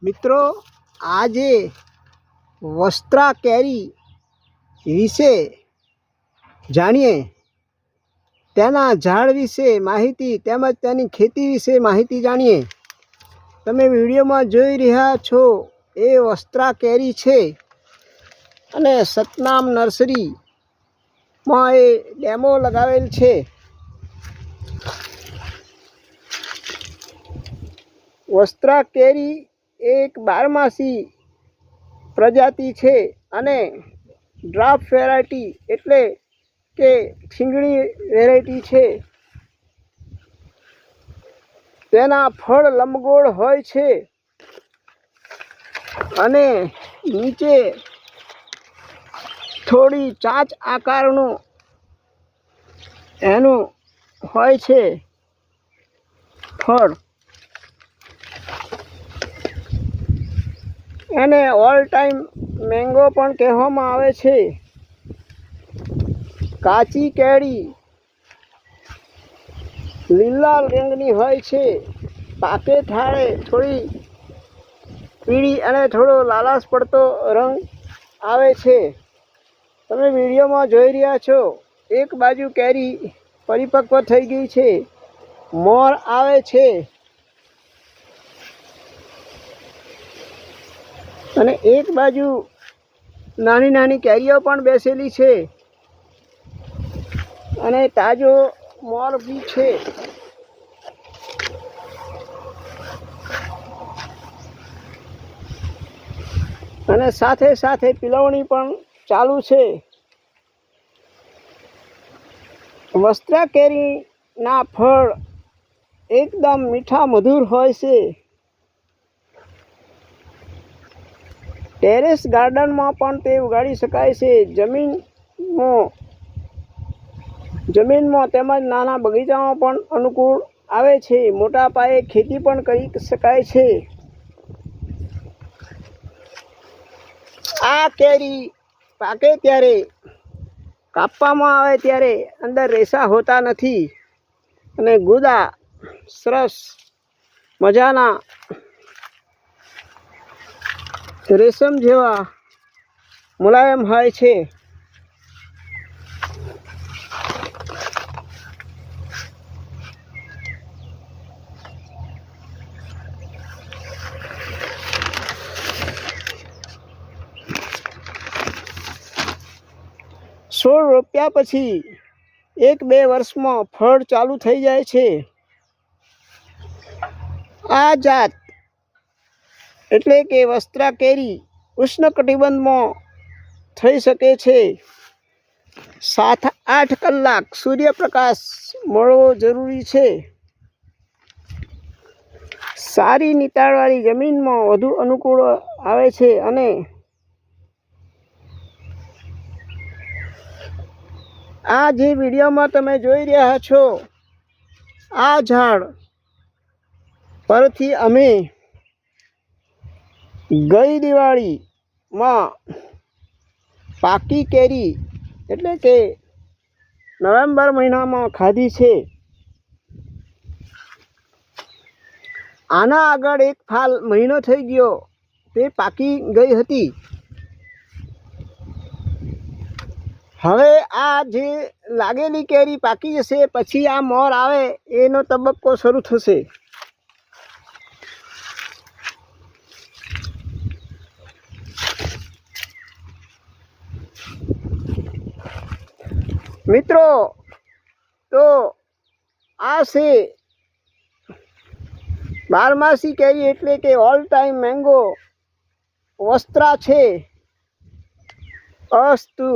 મિત્રો, આજે વસ્ત્રા કેરી વિશે જાણીએ. તેના ઝાડ વિશે માહિતી તેમજ તેની ખેતી વિશે માહિતી જાણીએ. તમે વિડીયોમાં જોઈ રહ્યા છો એ વસ્ત્રા કેરી છે અને સતનામ નર્સરીમાં એ ડેમો લગાવેલ છે. વસ્ત્રા કેરી એક બારમાસી પ્રજાતિ છે અને ડ્રાફ્ટ વેરાયટી એટલે કે શીંગણી વેરાયટી છે. તેના ફળ લંબગોળ હોય છે અને નીચે થોડી ચાંચ આકારનું એનું હોય છે ફળ. એને ઓલ ટાઈમ મેંગો પણ કહેવામાં આવે છે. કાચી કેરી લીલા રંગની હોય છે. પાકે થાળે થોડી પીળી અને થોડો લાલાશ પડતો રંગ આવે છે. તમે વિડીયોમાં જોઈ રહ્યા છો એક બાજુ કેરી પરિપક્વ થઈ ગઈ છે, મોર આવે છે અને એક બાજુ નાની નાની કેરીઓ પણ બેસેલી છે અને તાજો મોર બી છે. અને સાથે સાથે પીલવણી પણ ચાલુ છે. વસ્ત્રા કેરીના ફળ એકદમ મીઠા મધુર હોય છે. ટેરેસ ગાર્ડનમાં પણ તે ઉગાડી શકાય છે. જમીનમાં તેમજ નાના બગીચામાં પણ અનુકૂળ આવે છે. મોટા પાયે ખેતી પણ કરી શકાય છે. આ કેરી પાકે ત્યારે કાપવામાં આવે ત્યારે અંદર રેસા હોતા નથી અને ગુદા સરસ મજાના રેશમ જેવા મુલાયમ હોય છે. છોડ રોપ્યા પછી 1-2 વર્ષમાં ફળ ચાલુ થઈ જાય છે. આ જાત એટલે કે વસ્ત્રા કેરી ઉષ્ણકટિબંધમાં થઈ શકે છે. 7-8 કલાક સૂર્યપ્રકાશ મળવો જરૂરી છે. સારી નીચાણવાળી જમીનમાં વધુ અનુકૂળ આવે છે અને આ જે વિડીયોમાં તમે જોઈ રહ્યા છો આ ઝાડ પરથી અમે ગઈ દિવાળીમાં પાકી કેરી એટલે કે નવેમ્બર મહિનામાં ખાધી છે. આના આગળ એક ફાલ મહિનો થઈ ગયો તે પાકી ગઈ હતી. હવે આ જે લાગેલી કેરી પાકી જશે પછી આ મોર આવે એનો તબક્કો શરૂ થશે. મિત્રો, તો આ છે બારમાસી કેરી એટલે કે ઓલ ટાઈમ મેંગો વસ્ત્રા છે. અસ્તુ.